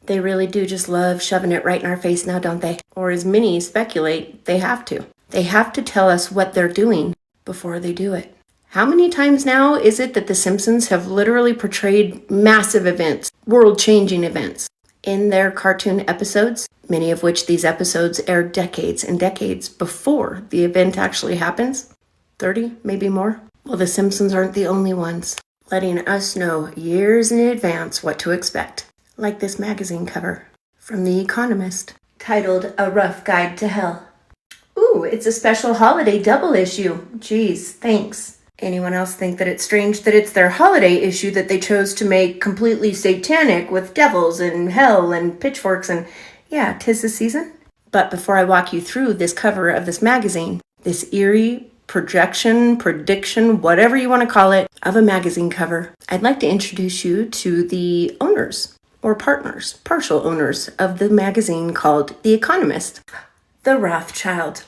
They really do just love shoving it right in our face now, don't they? Or as many speculate, they have to. They have to tell us what they're doing before they do it. How many times now is it that The Simpsons have literally portrayed massive events, world-changing events, in their cartoon episodes, many of which these episodes air decades and decades before the event actually happens? 30, maybe more? Well, The Simpsons aren't the only ones, letting us know years in advance what to expect. Like this magazine cover from The Economist, titled A Rough Guide to Hell. Ooh, it's a special holiday double issue. Geez, thanks. Anyone else think that it's strange that it's their holiday issue that they chose to make completely satanic with devils and hell and pitchforks and, yeah, 'tis the season? But before I walk you through this cover of this magazine, this eerie prediction, whatever you want to call it, of a magazine cover, I'd like to introduce you to the owners or partners, partial owners of the magazine called The Economist. The Rothschild.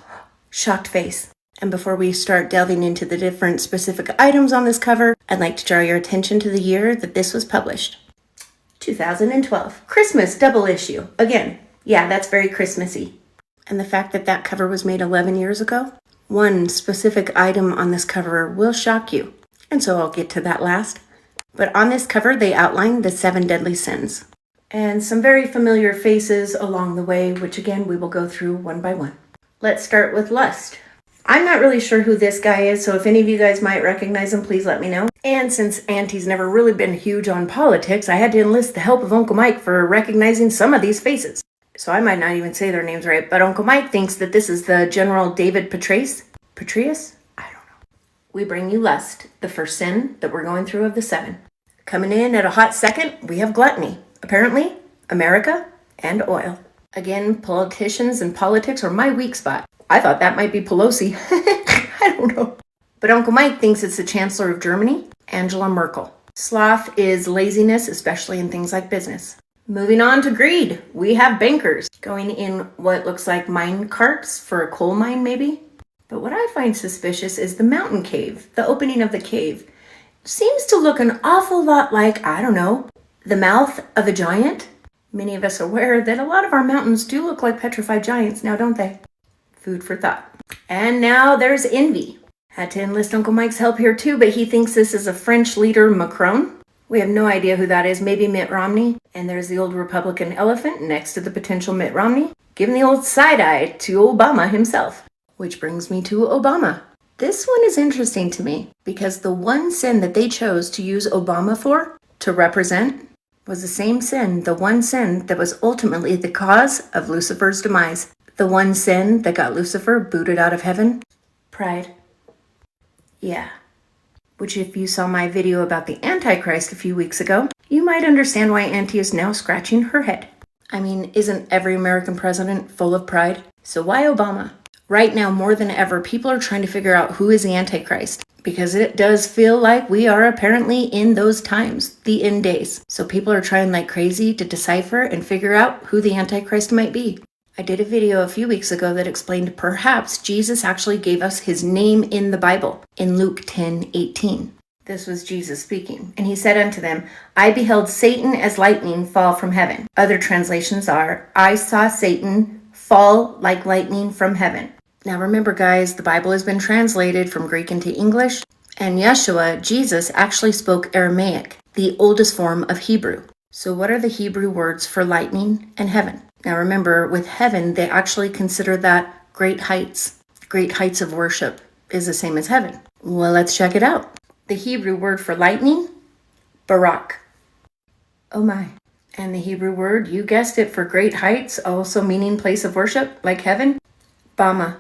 Shocked face. And before we start delving into the different specific items on this cover, I'd like to draw your attention to the year that this was published. 2012. Christmas double issue. Again, yeah, that's very Christmassy. And the fact that that cover was made 11 years ago, one specific item on this cover will shock you. And so I'll get to that last. But on this cover, they outline the 7 deadly sins. And some very familiar faces along the way, which again, we will go through one by one. Let's start with lust. I'm not really sure who this guy is, so if any of you guys might recognize him, please let me know. And since Auntie's never really been huge on politics, I had to enlist the help of Uncle Mike for recognizing some of these faces. So I might not even say their names right, but Uncle Mike thinks that this is the General David Petraeus? I don't know. We bring you lust, the first sin that we're going through of the 7. Coming in at a hot second, we have gluttony. Apparently, America and oil. Again, politicians and politics are my weak spot. I thought that might be Pelosi. I don't know. But Uncle Mike thinks it's the Chancellor of Germany, Angela Merkel. Sloth is laziness, especially in things like business. Moving on to greed, we have bankers going in what looks like mine carts for a coal mine maybe. But what I find suspicious is the mountain cave, the opening of the cave. Seems to look an awful lot like, I don't know, the mouth of a giant. Many of us are aware that a lot of our mountains do look like petrified giants now, don't they? Food for thought. And now there's envy. Had to enlist Uncle Mike's help here too, but he thinks this is a French leader, Macron. We have no idea who that is, maybe Mitt Romney. And there's the old Republican elephant next to the potential Mitt Romney, giving the old side eye to Obama himself. Which brings me to Obama. This one is interesting to me because the one sin that they chose to use Obama for, to represent, was the same sin, the one sin that was ultimately the cause of Lucifer's demise. The one sin that got Lucifer booted out of heaven? Pride. Yeah. Which if you saw my video about the Antichrist a few weeks ago, you might understand why Auntie is now scratching her head. I mean, isn't every American president full of pride? So why Obama? Right now, more than ever, people are trying to figure out who is the Antichrist. Because it does feel like we are apparently in those times, the end days. So people are trying like crazy to decipher and figure out who the Antichrist might be. I did a video a few weeks ago that explained perhaps Jesus actually gave us his name in the Bible, in Luke 10:18. This was Jesus speaking, and he said unto them, I beheld Satan as lightning fall from heaven. Other translations are, I saw Satan fall like lightning from heaven. Now remember guys, the Bible has been translated from Greek into English, and Yeshua, Jesus, actually spoke Aramaic, the oldest form of Hebrew. So what are the Hebrew words for lightning and heaven? Now remember, with heaven, they actually consider that great heights. Great heights of worship is the same as heaven. Well, let's check it out. The Hebrew word for lightning, barak. Oh my. And the Hebrew word, you guessed it, for great heights, also meaning place of worship, like heaven, bama.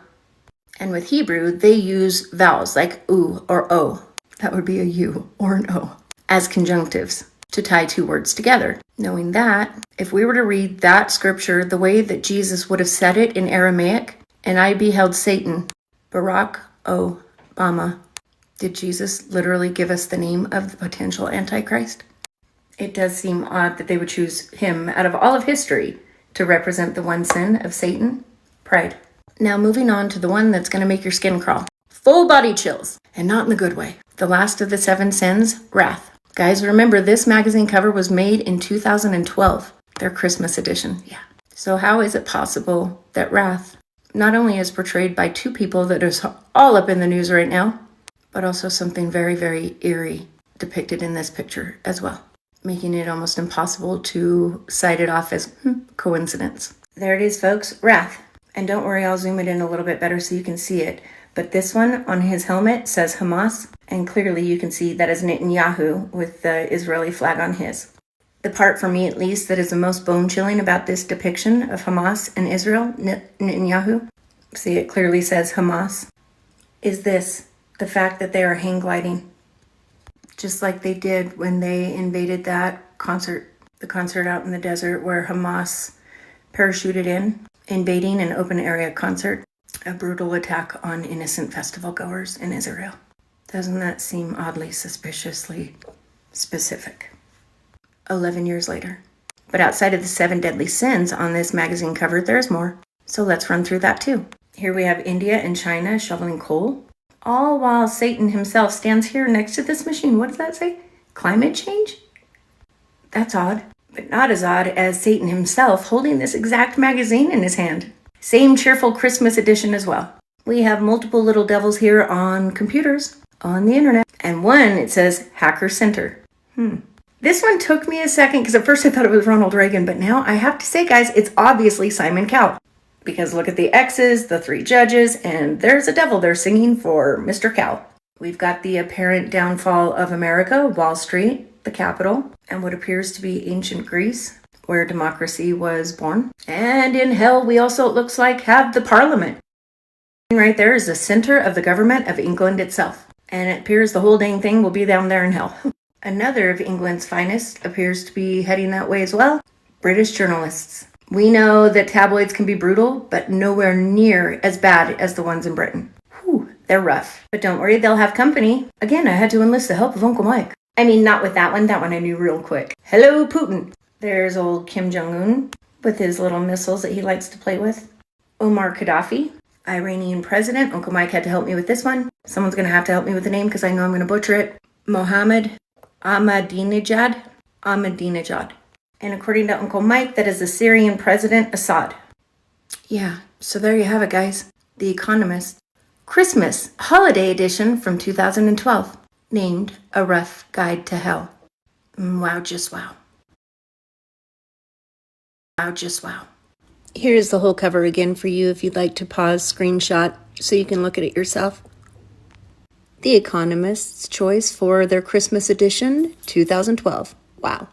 And with Hebrew, they use vowels like u or o. That would be a u or an o as conjunctives to tie two words together. Knowing that, if we were to read that scripture the way that Jesus would have said it in Aramaic, and I beheld Satan, Barak, O, Bama, did Jesus literally give us the name of the potential Antichrist? It does seem odd that they would choose him out of all of history to represent the one sin of Satan, pride. Now moving on to the one that's going to make your skin crawl. Full body chills, and not in the good way. The last of the 7 sins, wrath. Guys, remember this magazine cover was made in 2012. Their Christmas edition, yeah. So how is it possible that wrath not only is portrayed by two people that is all up in the news right now, but also something very, very eerie depicted in this picture as well, making it almost impossible to cite it off as coincidence. There it is, folks, wrath. And don't worry, I'll zoom it in a little bit better so you can see it. But this one on his helmet says Hamas, and clearly you can see that is Netanyahu with the Israeli flag on his. The part, for me at least, that is the most bone-chilling about this depiction of Hamas and Israel, Netanyahu, see it clearly says Hamas, is this, the fact that they are hang gliding. Just like they did when they invaded that concert, the concert out in the desert where Hamas parachuted in, invading an open area concert, a brutal attack on innocent festival goers in Israel. Doesn't that seem oddly suspiciously specific? 11 years later. But outside of the 7 deadly sins on this magazine cover, there's more. So let's run through that too. Here we have India and China shoveling coal, all while Satan himself stands here next to this machine. What does that say? Climate change? That's odd, but not as odd as Satan himself holding this exact magazine in his hand. Same cheerful Christmas edition as well. We have multiple little devils here on computers, on the internet, and one, it says Hacker Center. This one took me a second because at first I thought it was Ronald Reagan, but now I have to say, guys, it's obviously Simon Cowell. Because look at the X's, the 3 judges, and there's a devil there singing for Mr. Cowell. We've got the apparent downfall of America, Wall Street, the Capitol, and what appears to be ancient Greece, where democracy was born. And in hell, we also, it looks like, have the Parliament. Right there is the center of the government of England itself. And it appears the whole dang thing will be down there in hell. Another of England's finest appears to be heading that way as well. British journalists. We know that tabloids can be brutal, but nowhere near as bad as the ones in Britain. Whew, they're rough. But don't worry, they'll have company. Again, I had to enlist the help of Uncle Mike. I mean, not with that one. That one I knew real quick. Hello, Putin. There's old Kim Jong-un with his little missiles that he likes to play with. Omar Gaddafi, Iranian president. Uncle Mike had to help me with this one. Someone's going to have to help me with the name because I know I'm going to butcher it. Mohammed Ahmadinejad. And according to Uncle Mike, that is the Syrian president Assad. Yeah, so there you have it, guys. The Economist. Christmas holiday edition from 2012. Named A Rough Guide to Hell. Wow, just wow. Wow, just wow. Here's the whole cover again for you if you'd like to pause, screenshot, so you can look at it yourself. The Economist's choice for their Christmas edition, 2012. Wow.